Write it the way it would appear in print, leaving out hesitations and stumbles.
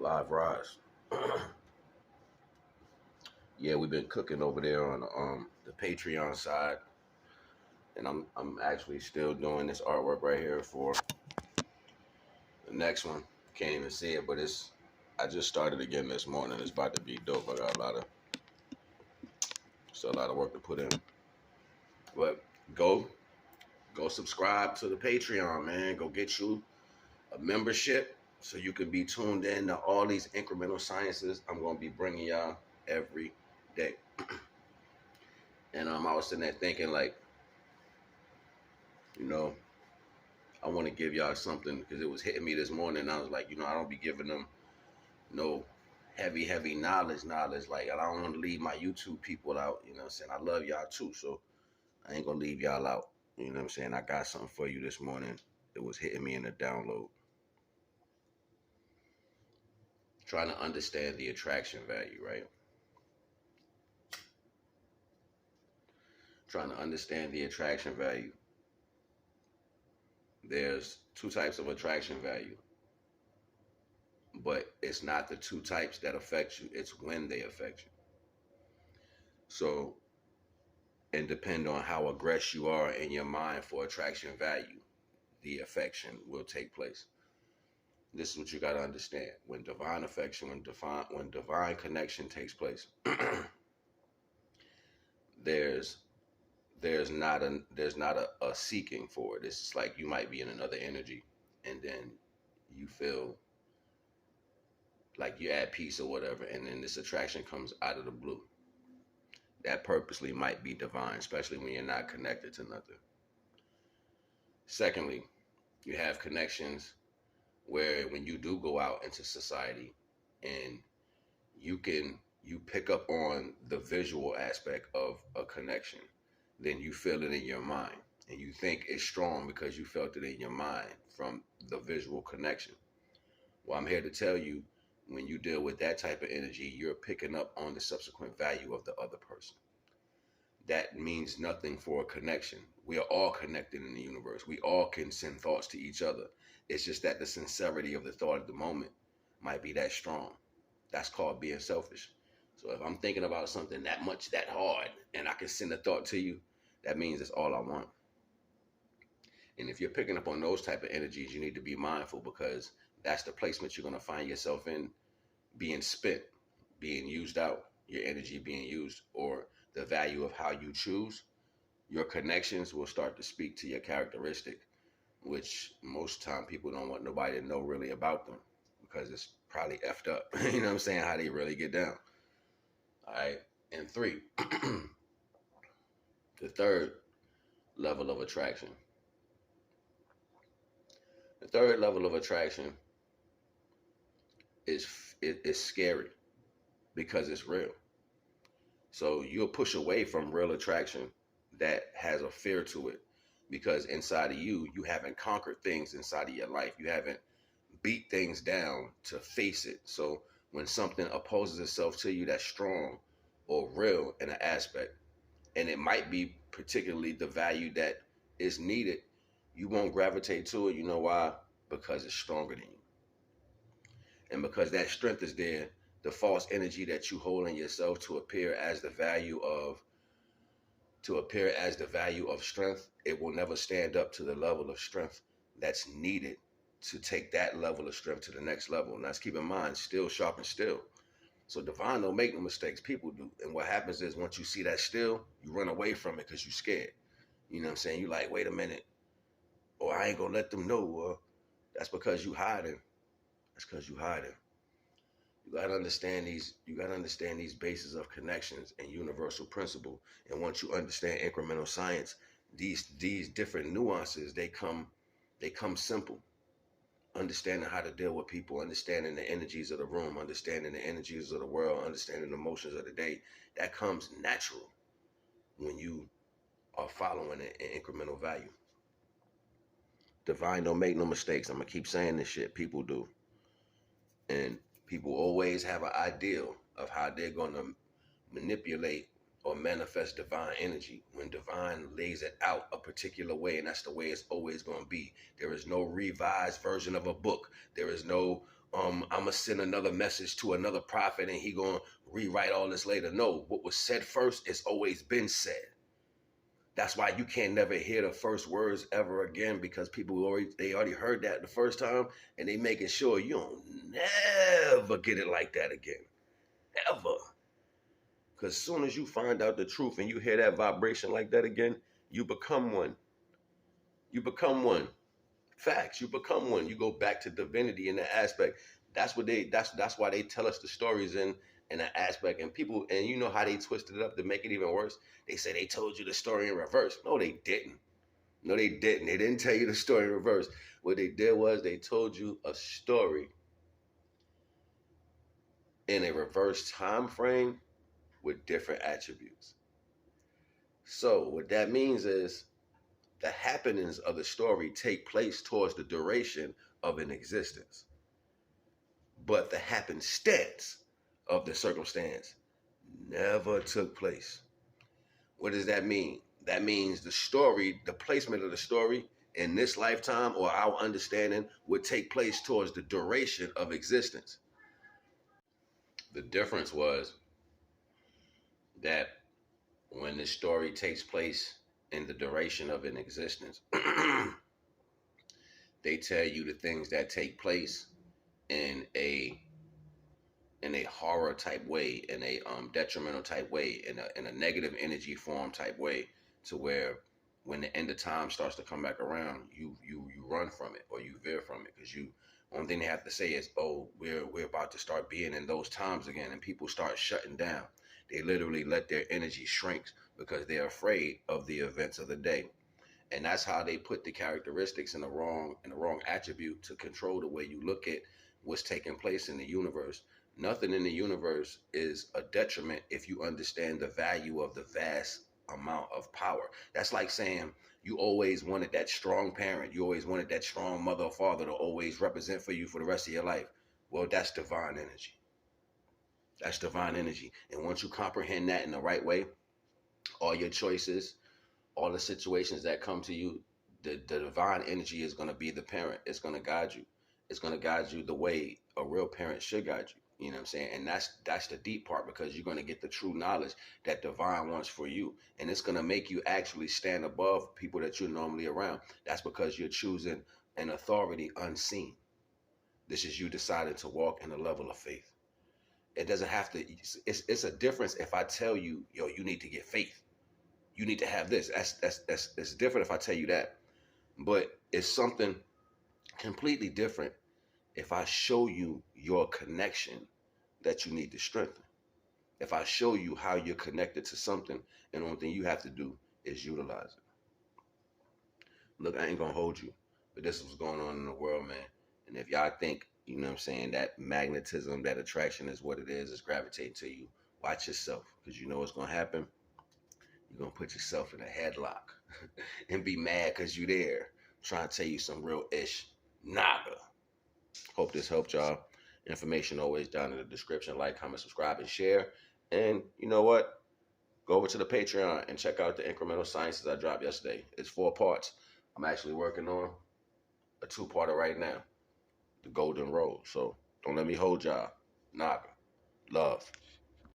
Live rise. Yeah, we've been cooking over there on the Patreon side, and I'm actually still doing this artwork right here for the next one. Can't even see it, but I just started again this morning. It's about to be dope. I got still a lot of work to put in. But go go subscribe to the Patreon, man. Go get you a membership so you can be tuned in to all these incremental sciences I'm gonna be bringing y'all every day. And I was sitting there thinking, like, you know, I want to give y'all something because it was hitting me this morning. I was like, I don't be giving them no heavy knowledge. Like, I don't want to leave my YouTube people out. You know what I'm saying? I love y'all too, so I ain't gonna leave y'all out. You know what I'm saying? I got something for you this morning. It was hitting me in the download. Trying to understand the attraction value, right? Trying to understand the attraction value. There's two types of attraction value, but it's not the two types that affect you, it's when they affect you. So, and depend on how aggressive you are in your mind for attraction value, the affection will take place. This is what you got to understand. When divine affection, when divine connection takes place, there's there's not a seeking for it. It's just like you might be in another energy, and then you feel like you're at peace or whatever, and then this attraction comes out of the blue. That purposely might be divine, especially when you're not connected to nothing. Secondly, you have connections where when you do go out into society and you pick up on the visual aspect of a connection, then you feel it in your mind and you think it's strong because you felt it in your mind from the visual connection. Well, I'm here to tell you, when you deal with that type of energy, you're picking up on the subsequent value of the other person. That means nothing for a connection. We are all connected in the universe. We all can send thoughts to each other. It's just that the sincerity of the thought at the moment might be that strong. That's called being selfish. So if I'm thinking about something that much, that hard, and I can send a thought to you, that means it's all I want. And if you're picking up on those type of energies, you need to be mindful, because that's the placement you're going to find yourself in, being spent, being used out, your energy being used, or the value of how you choose. Your connections will start to speak to your characteristic, which most time people don't want nobody to know really about them because it's probably effed up. You know what I'm saying? How they really get down. All right. And three, the third level of attraction. The third level of attraction is scary because it's real. So you'll push away from real attraction that has a fear to it, because inside of you haven't conquered things inside of your life. You haven't beat things down to face it. So when something opposes itself to you that's strong or real in an aspect, and it might be particularly the value that is needed, you won't gravitate to it. You know why? Because it's stronger than you. And because that strength is there, the false energy that you hold in yourself to appear as the value of strength, it will never stand up to the level of strength that's needed to take that level of strength to the next level. And let's keep in mind, still sharpens still. So divine don't make no mistakes, people do. And what happens is, once you see that still, you run away from it because you're scared. You know what I'm saying? You like, wait a minute, or I ain't gonna let them know. That's because you hiding. That's because you hiding. You gotta understand these. You gotta understand these bases of connections and universal principle. And once you understand incremental science, these different nuances, they come simple. Understanding how to deal with people, understanding the energies of the room, understanding the energies of the world, understanding the emotions of the day, that comes natural when you are following an incremental value. Divine don't make no mistakes. I'm gonna keep saying this shit. People do. And people always have an ideal of how they're gonna manipulate or manifest divine energy, when divine lays it out a particular way, and that's the way it's always going to be. There is no revised version of a book. There is no I'ma send another message to another prophet and he gonna rewrite all this later. No, what was said first has always been said. That's why you can't never hear the first words ever again, because people already heard that the first time, and they making sure you don't never get it like that again. Ever. Because as soon as you find out the truth and you hear that vibration like that again, you become one. You become one. Facts. You become one. You go back to divinity in that aspect. That's why they tell us the stories in that aspect. And people, and you know how they twisted it up to make it even worse. They say they told you the story in reverse. No, they didn't. No, they didn't. They didn't tell you the story in reverse. What they did was they told you a story in a reverse time frame with different attributes. So what that means is the happenings of the story take place towards the duration of an existence, but the happenstance of the circumstance never took place. What does that mean? That means the story, the placement of the story in this lifetime or our understanding would take place towards the duration of existence. The difference was that when the story takes place in the duration of an existence, they tell you the things that take place in a horror type way, in a detrimental type way, in a negative energy form type way, to where when the end of time starts to come back around, you run from it or you veer from it, because you only thing they have to say is, oh, we're about to start being in those times again, and people start shutting down. They literally let their energy shrink because they're afraid of the events of the day. And that's how they put the characteristics in the wrong attribute to control the way you look at what's taking place in the universe. Nothing in the universe is a detriment if you understand the value of the vast amount of power. That's like saying you always wanted that strong parent, you always wanted that strong mother or father to always represent for you for the rest of your life. Well, that's divine energy. That's divine energy. And once you comprehend that in the right way, all your choices, all the situations that come to you, the divine energy is going to be the parent. It's going to guide you. It's going to guide you the way a real parent should guide you. You know what I'm saying? And that's the deep part, because you're going to get the true knowledge that divine wants for you. And it's going to make you actually stand above people that you're normally around. That's because you're choosing an authority unseen. This is you deciding to walk in a level of faith. It doesn't have to, it's a difference if I tell you, yo, you need to get faith. You need to have this. That's different if I tell you that. But it's something completely different if I show you your connection that you need to strengthen. If I show you how you're connected to something, and the only thing you have to do is utilize it. Look, I ain't gonna hold you, but this is what's going on in the world, man. And if y'all think, you know what I'm saying, that magnetism, that attraction is what it is gravitating to you, watch yourself, because you know what's gonna happen. You're gonna put yourself in a headlock and be mad because you're there trying to tell you some real ish NAGA. Hope this helped y'all. Information always down in the description. Like, comment, subscribe, and share. And you know what? Go over to the Patreon and check out the incremental sciences I dropped yesterday. It's 4 parts. I'm actually working on a 2-parter right now, the golden road. So don't let me hold y'all. NAGA. Love.